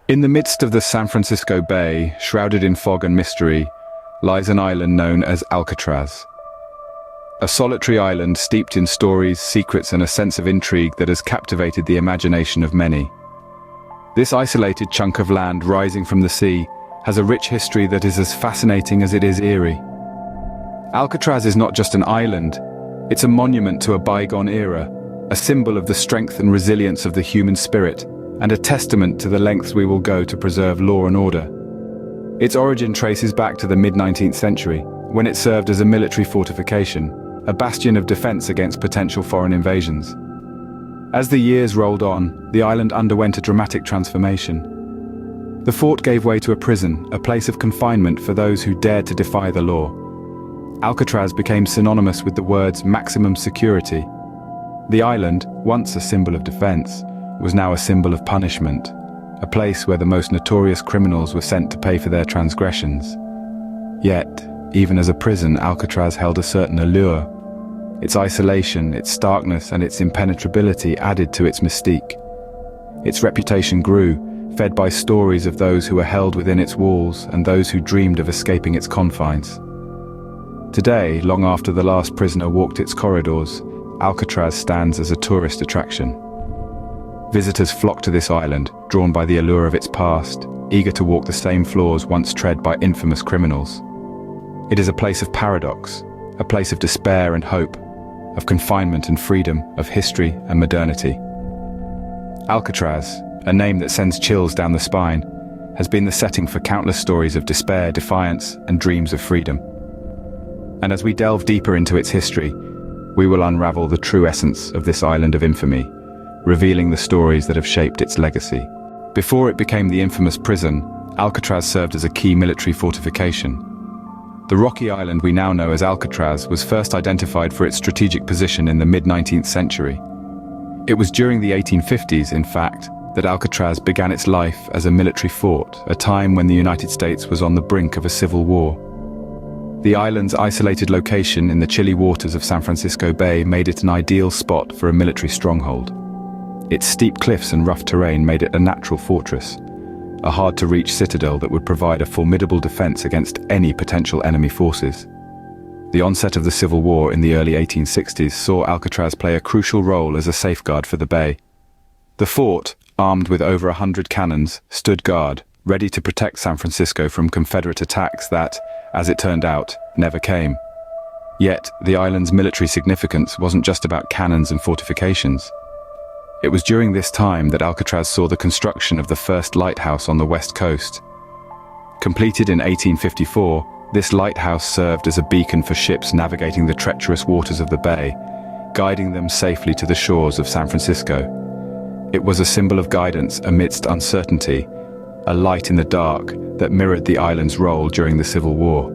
In the midst of the San Francisco Bay, shrouded in fog and mystery, lies an island known as Alcatraz. A solitary island steeped in stories, secrets, and a sense of intrigue that has captivated the imagination of many. This isolated chunk of land rising from the sea has a rich history that is as fascinating as it is eerie. Alcatraz is not just an island, it's a monument to a bygone era, a symbol of the strength and resilience of the human spirit, and a testament to the lengths we will go to preserve law and order. Its origin traces back to the mid-19th century, when it served as a military fortification, a bastion of defense against potential foreign invasions. As the years rolled on, the island underwent a dramatic transformation. The fort gave way to a prison, a place of confinement for those who dared to defy the law. Alcatraz became synonymous with the words maximum security. The island, once a symbol of defense, was now a symbol of punishment, a place where the most notorious criminals were sent to pay for their transgressions. Yet, even as a prison, Alcatraz held a certain allure. Its isolation, its starkness, and its impenetrability added to its mystique. Its reputation grew, fed by stories of those who were held within its walls and those who dreamed of escaping its confines. Today, long after the last prisoner walked its corridors, Alcatraz stands as a tourist attraction. Visitors flock to this island, drawn by the allure of its past, eager to walk the same floors once tread by infamous criminals. It is a place of paradox, a place of despair and hope, of confinement and freedom, of history and modernity. Alcatraz, a name that sends chills down the spine, has been the setting for countless stories of despair, defiance, and dreams of freedom. And as we delve deeper into its history, we will unravel the true essence of this island of infamy, revealing the stories that have shaped its legacy. Before it became the infamous prison, Alcatraz served as a key military fortification. The rocky island we now know as Alcatraz was first identified for its strategic position in the mid-19th century. It was during the 1850s, in fact, that Alcatraz began its life as a military fort, a time when the United States was on the brink of a civil war. The island's isolated location in the chilly waters of San Francisco Bay made it an ideal spot for a military stronghold. Its steep cliffs and rough terrain made it a natural fortress, a hard-to-reach citadel that would provide a formidable defense against any potential enemy forces. The onset of the Civil War in the early 1860s saw Alcatraz play a crucial role as a safeguard for the bay. The fort, armed with over 100 cannons, stood guard, ready to protect San Francisco from Confederate attacks that, as it turned out, never came. Yet, the island's military significance wasn't just about cannons and fortifications. It was during this time that Alcatraz saw the construction of the first lighthouse on the west coast. Completed in 1854, this lighthouse served as a beacon for ships navigating the treacherous waters of the bay, guiding them safely to the shores of San Francisco. It was a symbol of guidance amidst uncertainty, a light in the dark that mirrored the island's role during the Civil War.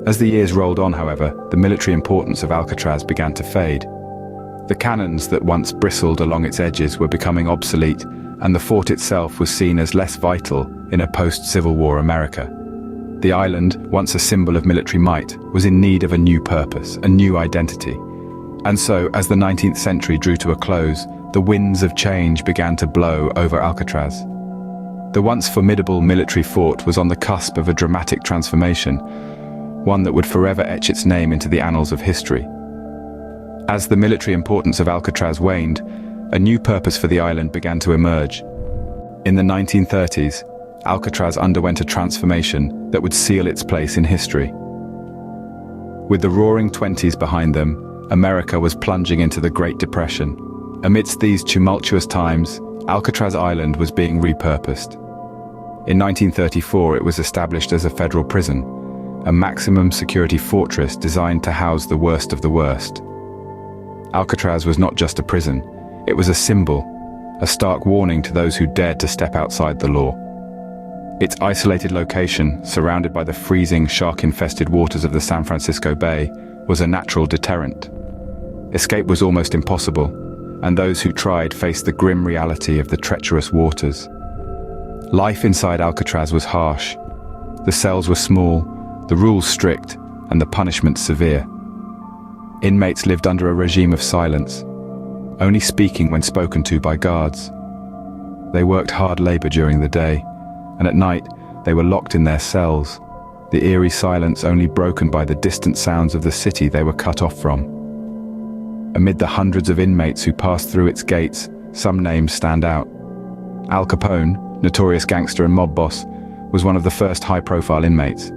As the years rolled on, however, the military importance of Alcatraz began to fade. The cannons that once bristled along its edges were becoming obsolete, and the fort itself was seen as less vital in a post-Civil War America. The island, once a symbol of military might, was in need of a new purpose, a new identity. And so, as the 19th century drew to a close, the winds of change began to blow over Alcatraz. The once formidable military fort was on the cusp of a dramatic transformation, one that would forever etch its name into the annals of history. As the military importance of Alcatraz waned, a new purpose for the island began to emerge. In the 1930s, Alcatraz underwent a transformation that would seal its place in history. With the roaring 20s behind them, America was plunging into the Great Depression. Amidst these tumultuous times, Alcatraz Island was being repurposed. In 1934, it was established as a federal prison, a maximum security fortress designed to house the worst of the worst. Alcatraz was not just a prison, it was a symbol, a stark warning to those who dared to step outside the law. Its isolated location, surrounded by the freezing, shark-infested waters of the San Francisco Bay, was a natural deterrent. Escape was almost impossible, and those who tried faced the grim reality of the treacherous waters. Life inside Alcatraz was harsh. The cells were small, the rules strict, and the punishments severe. Inmates lived under a regime of silence, only speaking when spoken to by guards. They worked hard labor during the day, and at night they were locked in their cells, the eerie silence only broken by the distant sounds of the city they were cut off from. Amid the hundreds of inmates who passed through its gates, some names stand out. Al Capone, notorious gangster and mob boss, was one of the first high-profile inmates.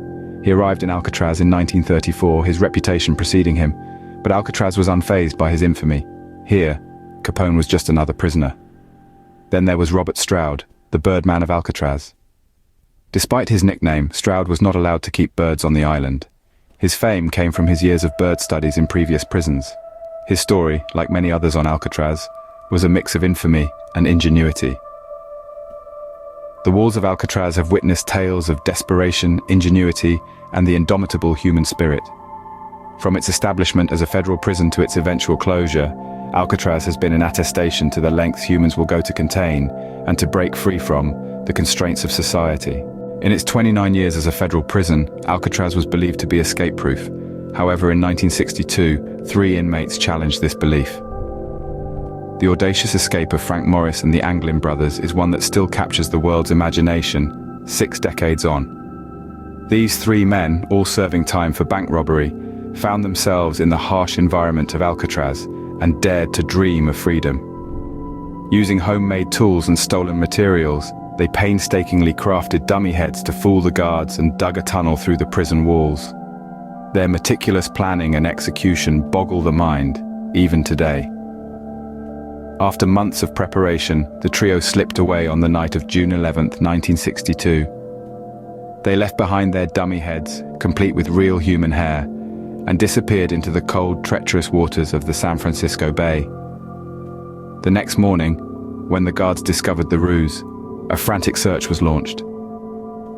He arrived in Alcatraz in 1934, his reputation preceding him, but Alcatraz was unfazed by his infamy. Here, Capone was just another prisoner. Then there was Robert Stroud, the Birdman of Alcatraz. Despite his nickname, Stroud was not allowed to keep birds on the island. His fame came from his years of bird studies in previous prisons. His story, like many others on Alcatraz, was a mix of infamy and ingenuity. The walls of Alcatraz have witnessed tales of desperation, ingenuity, and the indomitable human spirit. From its establishment as a federal prison to its eventual closure, Alcatraz has been an attestation to the lengths humans will go to contain and to break free from the constraints of society. In its 29 years as a federal prison, Alcatraz was believed to be escape-proof. However, in 1962, 3 inmates challenged this belief. The audacious escape of Frank Morris and the Anglin brothers is one that still captures the world's imagination 6 decades on. These 3 men, all serving time for bank robbery, found themselves in the harsh environment of Alcatraz and dared to dream of freedom. Using homemade tools and stolen materials, they painstakingly crafted dummy heads to fool the guards and dug a tunnel through the prison walls. Their meticulous planning and execution boggle the mind, even today. After months of preparation, the trio slipped away on the night of June 11, 1962. They left behind their dummy heads, complete with real human hair, and disappeared into the cold, treacherous waters of the San Francisco Bay. The next morning, when the guards discovered the ruse, a frantic search was launched.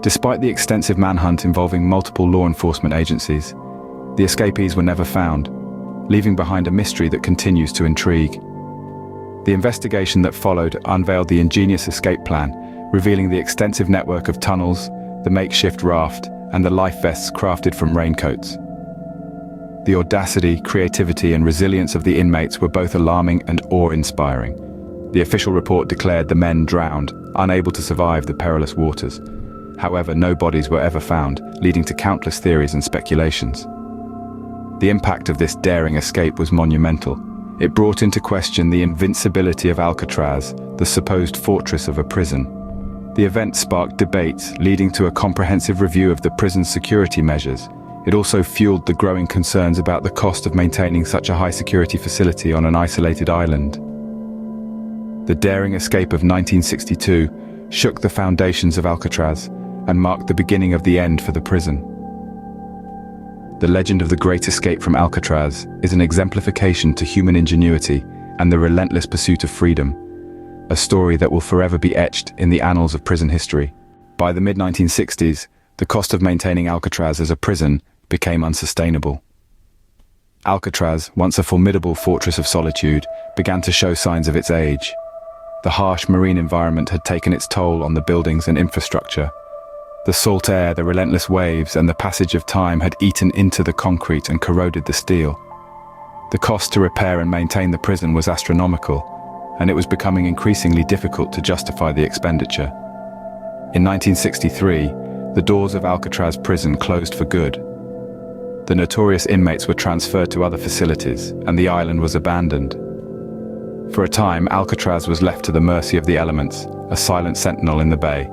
Despite the extensive manhunt involving multiple law enforcement agencies, the escapees were never found, leaving behind a mystery that continues to intrigue. The investigation that followed unveiled the ingenious escape plan, revealing the extensive network of tunnels, the makeshift raft, and the life vests crafted from raincoats. The audacity, creativity, and resilience of the inmates were both alarming and awe-inspiring. The official report declared the men drowned, unable to survive the perilous waters. However, no bodies were ever found, leading to countless theories and speculations. The impact of this daring escape was monumental. It brought into question the invincibility of Alcatraz, the supposed fortress of a prison. The event sparked debates, leading to a comprehensive review of the prison's security measures. It also fueled the growing concerns about the cost of maintaining such a high-security facility on an isolated island. The daring escape of 1962 shook the foundations of Alcatraz and marked the beginning of the end for the prison. The legend of the Great Escape from Alcatraz is an exemplification to human ingenuity and the relentless pursuit of freedom, a story that will forever be etched in the annals of prison history. By the mid-1960s, the cost of maintaining Alcatraz as a prison became unsustainable. Alcatraz, once a formidable fortress of solitude, began to show signs of its age. The harsh marine environment had taken its toll on the buildings and infrastructure. The salt air, the relentless waves, and the passage of time had eaten into the concrete and corroded the steel. The cost to repair and maintain the prison was astronomical, and it was becoming increasingly difficult to justify the expenditure. In 1963, the doors of Alcatraz prison closed for good. The notorious inmates were transferred to other facilities, and the island was abandoned. For a time, Alcatraz was left to the mercy of the elements, a silent sentinel in the bay.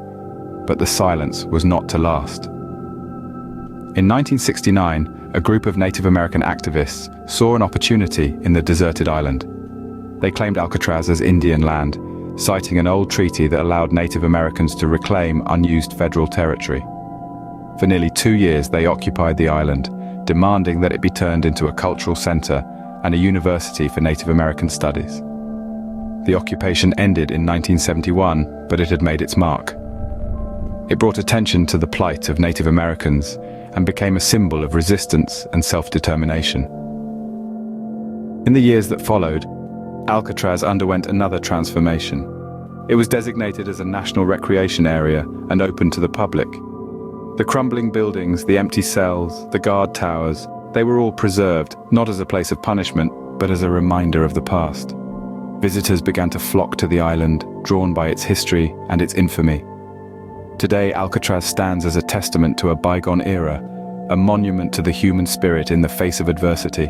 But the silence was not to last. In 1969, a group of Native American activists saw an opportunity in the deserted island. They claimed Alcatraz as Indian land, citing an old treaty that allowed Native Americans to reclaim unused federal territory. For nearly 2 years, they occupied the island, demanding that it be turned into a cultural center and a university for Native American studies. The occupation ended in 1971, but it had made its mark. It brought attention to the plight of Native Americans and became a symbol of resistance and self-determination. In the years that followed, Alcatraz underwent another transformation. It was designated as a national recreation area and open to the public. The crumbling buildings, the empty cells, the guard towers, they were all preserved, not as a place of punishment, but as a reminder of the past. Visitors began to flock to the island, drawn by its history and its infamy. Today, Alcatraz stands as a testament to a bygone era, a monument to the human spirit in the face of adversity.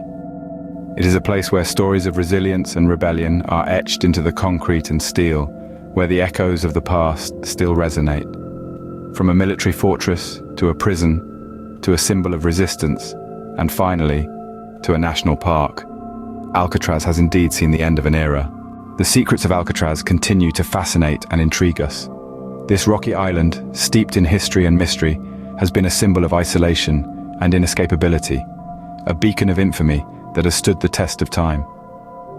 It is a place where stories of resilience and rebellion are etched into the concrete and steel, where the echoes of the past still resonate. From a military fortress, to a prison, to a symbol of resistance, and finally, to a national park, Alcatraz has indeed seen the end of an era. The secrets of Alcatraz continue to fascinate and intrigue us. This rocky island, steeped in history and mystery, has been a symbol of isolation and inescapability, a beacon of infamy that has stood the test of time.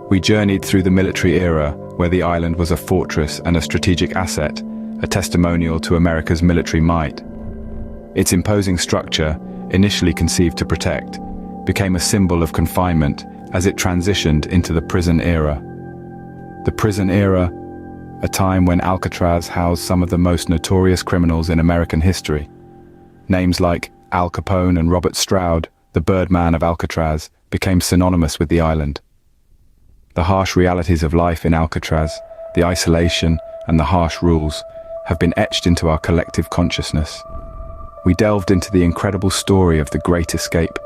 We journeyed through the military era, where the island was a fortress and a strategic asset, a testimonial to America's military might. Its imposing structure, initially conceived to protect, became a symbol of confinement as it transitioned into the prison era. The prison era, a time when Alcatraz housed some of the most notorious criminals in American history. Names like Al Capone and Robert Stroud, the Birdman of Alcatraz, became synonymous with the island. The harsh realities of life in Alcatraz, the isolation and the harsh rules, have been etched into our collective consciousness. We delved into the incredible story of the Great Escape,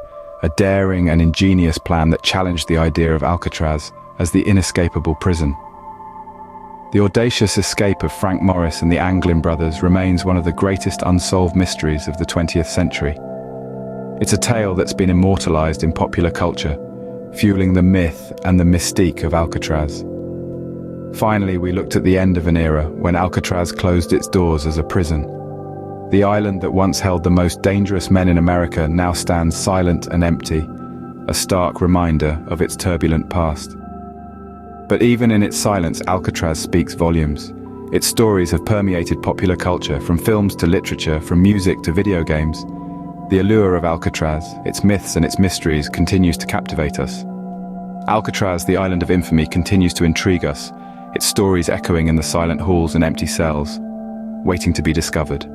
a daring and ingenious plan that challenged the idea of Alcatraz as the inescapable prison. The audacious escape of Frank Morris and the Anglin brothers remains one of the greatest unsolved mysteries of the 20th century. It's a tale that's been immortalized in popular culture, fueling the myth and the mystique of Alcatraz. Finally, we looked at the end of an era when Alcatraz closed its doors as a prison. The island that once held the most dangerous men in America now stands silent and empty, a stark reminder of its turbulent past. But even in its silence, Alcatraz speaks volumes. Its stories have permeated popular culture, from films to literature, from music to video games. The allure of Alcatraz, its myths and its mysteries, continues to captivate us. Alcatraz, the island of infamy, continues to intrigue us, its stories echoing in the silent halls and empty cells, waiting to be discovered.